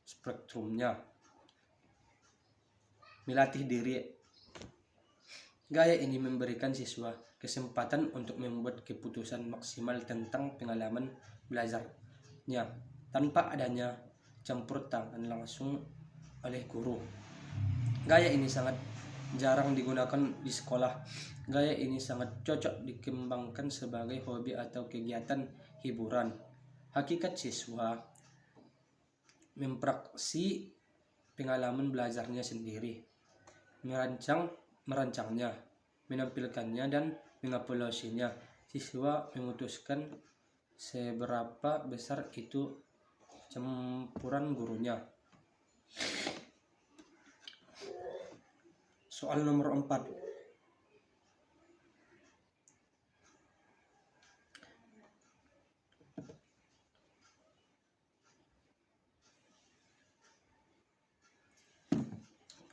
spektrumnya. Melatih diri. Gaya ini memberikan siswa kesempatan untuk membuat keputusan maksimal tentang pengalaman belajarnya tanpa adanya campur tangan langsung oleh guru. Gaya ini sangat jarang digunakan di sekolah. Gaya ini sangat cocok dikembangkan sebagai hobi atau kegiatan hiburan. Hakikat siswa mempraktisi pengalaman belajarnya sendiri, merancangnya, menampilkannya, dan mengevaluasinya. Siswa memutuskan seberapa besar itu campuran gurunya. Soal nomor 4.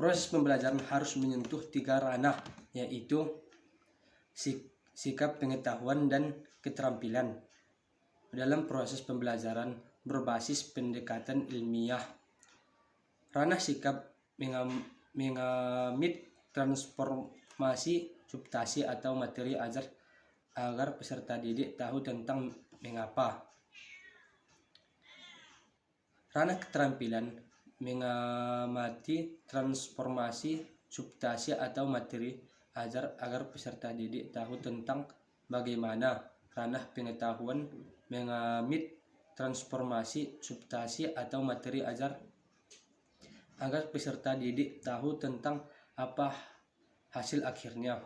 Proses pembelajaran harus menyentuh 3 ranah, yaitu sikap, pengetahuan, dan keterampilan. Dalam proses pembelajaran berbasis pendekatan ilmiah, ranah sikap mengamit transformasi substansi atau materi ajar agar peserta didik tahu tentang mengapa. Ranah keterampilan mengamati transformasi substansi atau materi ajar agar peserta didik tahu tentang bagaimana. Ranah pengetahuan mengamit transformasi substansi atau materi ajar agar peserta didik tahu tentang apa hasil akhirnya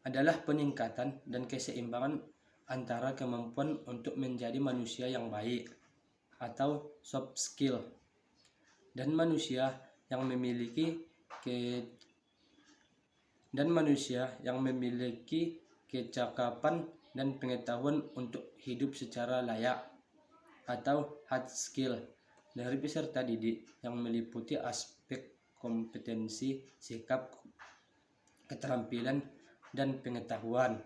adalah peningkatan dan keseimbangan antara kemampuan untuk menjadi manusia yang baik atau soft skill dan manusia yang memiliki kecakapan dan pengetahuan untuk hidup secara layak atau hard skill dari peserta didik yang meliputi aspek kompetensi, sikap, keterampilan, dan pengetahuan.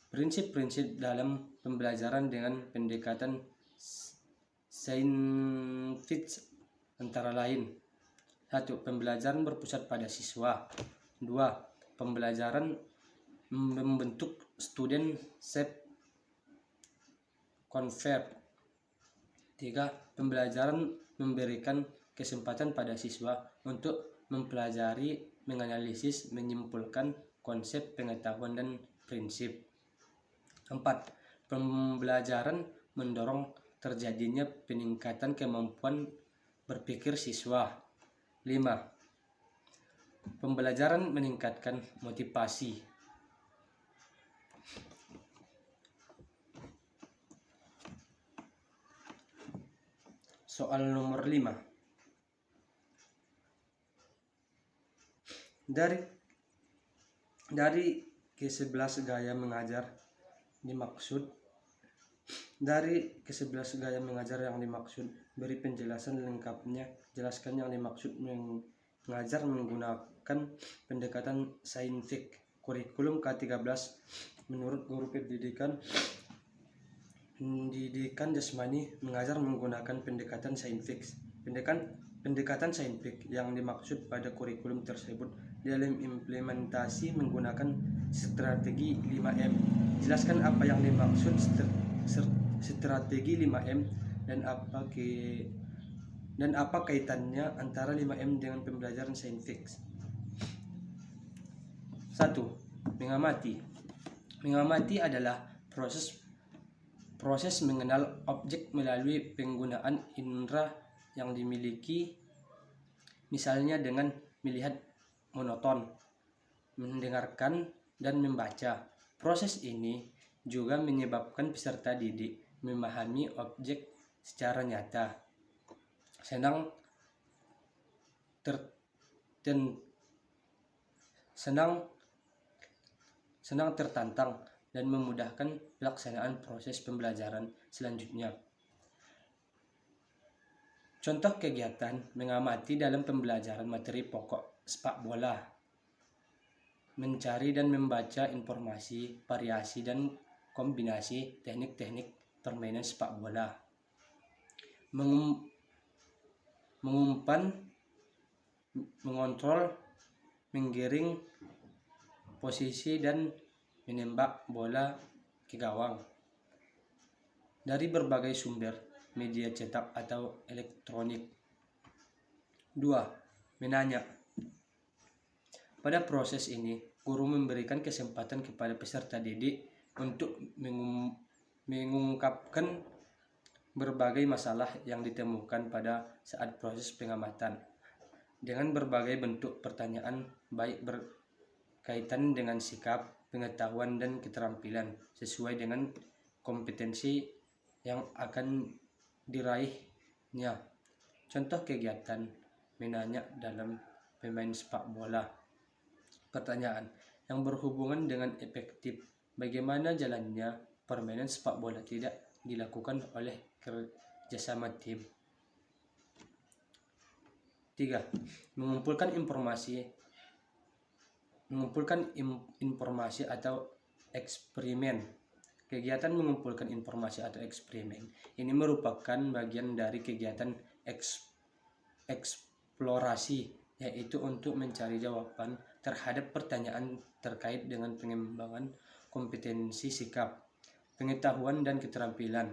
Prinsip-prinsip dalam pembelajaran dengan pendekatan saintifik antara lain: 1. Pembelajaran berpusat pada siswa. 2. Pembelajaran membentuk student shape concept. 3. Pembelajaran memberikan kesempatan pada siswa untuk mempelajari, menganalisis, menyimpulkan konsep, pengetahuan, dan prinsip. 4. Pembelajaran mendorong terjadinya peningkatan kemampuan berpikir siswa. 5. Pembelajaran meningkatkan motivasi. Soal nomor 5. Dari ke-11 gaya mengajar dimaksud. Dari ke-11 gaya mengajar yang dimaksud, beri penjelasan lengkapnya. Jelaskan yang dimaksud mengajar menggunakan pendekatan saintifik. Kurikulum K13 menurut guru pendidikan jasmani mengajar menggunakan pendekatan saintifik. Pendekatan saintifik yang dimaksud pada kurikulum tersebut dalam implementasi menggunakan strategi 5M. Jelaskan apa yang dimaksud strategi 5M dan apa kaitannya antara 5M dengan pembelajaran saintifik. 1. Mengamati. Mengamati adalah proses mengenal objek melalui penggunaan indera yang dimiliki, misalnya dengan melihat monoton, mendengarkan, dan membaca. Proses ini juga menyebabkan peserta didik memahami objek secara nyata, senang tertantang, dan memudahkan pelaksanaan proses pembelajaran selanjutnya. Contoh kegiatan mengamati dalam pembelajaran materi pokok sepak bola: mencari dan membaca informasi, variasi dan kombinasi teknik-teknik permainan sepak bola. Mengumpan, mengontrol, menggiring posisi dan menembak bola ke gawang dari berbagai sumber media cetak atau elektronik. 2. Menanya. Pada proses ini, guru memberikan kesempatan kepada peserta didik untuk mengungkapkan berbagai masalah yang ditemukan pada saat proses pengamatan dengan berbagai bentuk pertanyaan, baik berkaitan dengan sikap, pengetahuan, dan keterampilan sesuai dengan kompetensi yang akan diraihnya. Contoh kegiatan menanya dalam pemain sepak bola. Pertanyaan yang berhubungan dengan efektif. Bagaimana jalannya permainan sepak bola tidak dilakukan oleh kerjasama tim. 3. Mengumpulkan informasi atau eksperimen. Kegiatan mengumpulkan informasi atau eksperimen ini merupakan bagian dari kegiatan eksplorasi, yaitu untuk mencari jawaban terhadap pertanyaan terkait dengan pengembangan kompetensi sikap, pengetahuan, dan keterampilan.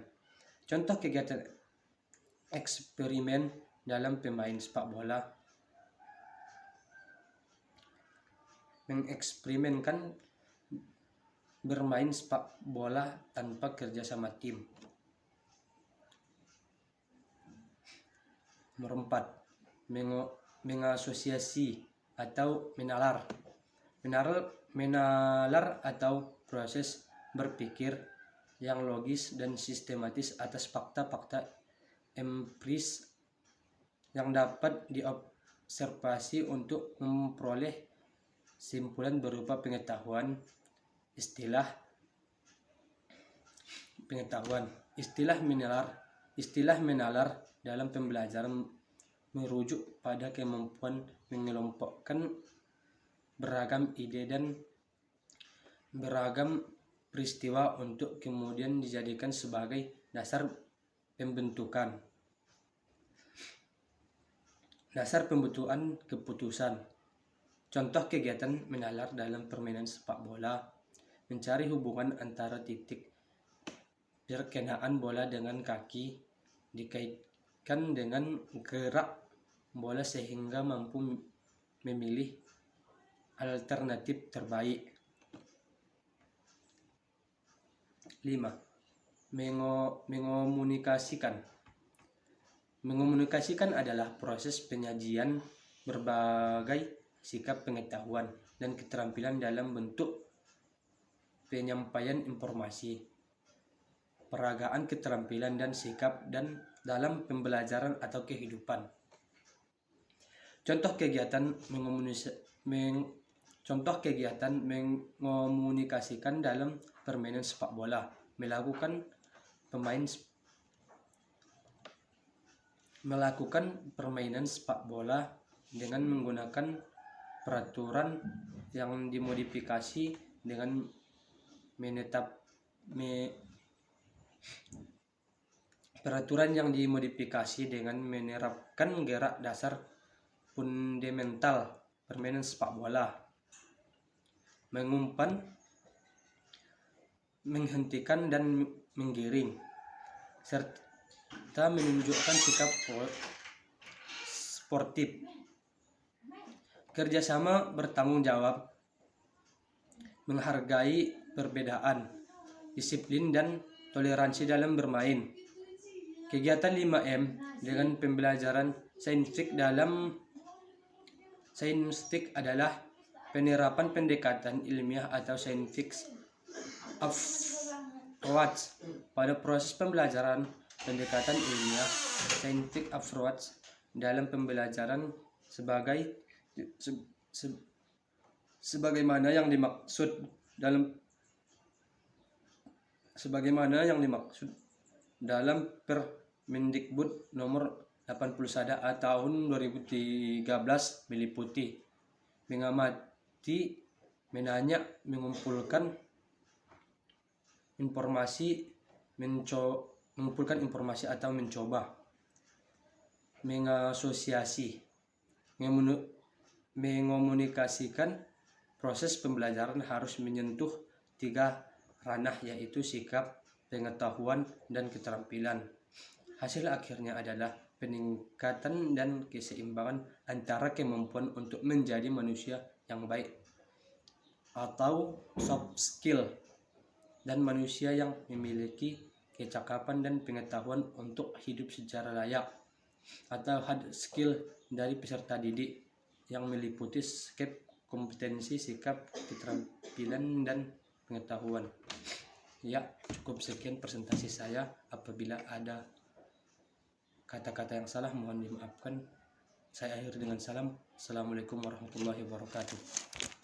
Contoh kegiatan eksperimen dalam pemain sepak bola: mengeksperimenkan bermain sepak bola tanpa kerjasama tim. Nomor 4. Mengasosiasi atau menalar. Menalar atau proses berpikir yang logis dan sistematis atas fakta-fakta empiris yang dapat diobservasi untuk memperoleh simpulan berupa pengetahuan. Istilah menalar dalam pembelajaran merujuk pada kemampuan mengelompokkan beragam ide dan beragam peristiwa untuk kemudian dijadikan sebagai dasar pembentukan keputusan. Contoh kegiatan menalar dalam permainan sepak bola: mencari hubungan antara titik perkenaan bola dengan kaki dikaitkan dengan gerak bola sehingga mampu memilih alternatif terbaik. 5. Mengomunikasikan adalah proses penyajian berbagai sikap, pengetahuan, dan keterampilan dalam bentuk penyampaian informasi, peragaan keterampilan dan sikap dan dalam pembelajaran atau kehidupan. Contoh kegiatan mengomunikasikan dalam permainan sepak bola: melakukan permainan sepak bola dengan menggunakan peraturan yang dimodifikasi dengan menerapkan gerak dasar fundamental permainan sepak bola: mengumpan, menghentikan dan menggiring, serta menunjukkan sikap sportif. Kerjasama, bertanggung jawab, menghargai perbedaan, disiplin, dan toleransi dalam bermain. Kegiatan 5M dengan pembelajaran saintifik adalah penerapan pendekatan ilmiah atau scientific approach pada proses pembelajaran. Pendekatan ilmiah scientific approach dalam pembelajaran sebagaimana yang dimaksud dalam Permendikbud nomor 81 tahun 2013 meliputi mengamati, menanya, mengumpulkan informasi, mengumpulkan informasi atau mencoba, mengasosiasi, mengomunikasikan. Proses pembelajaran harus menyentuh 3 ranah, yaitu sikap, pengetahuan, dan keterampilan. Hasil akhirnya adalah peningkatan dan keseimbangan antara kemampuan untuk menjadi manusia yang baik atau soft skill dan manusia yang memiliki kecakapan dan pengetahuan untuk hidup secara layak, atau hard skill dari peserta didik yang meliputi skill, kompetensi, sikap, keterampilan, dan pengetahuan. Ya, cukup sekian presentasi saya. Apabila ada kata-kata yang salah mohon dimaafkan. Saya akhiri dengan salam. Assalamualaikum warahmatullahi wabarakatuh.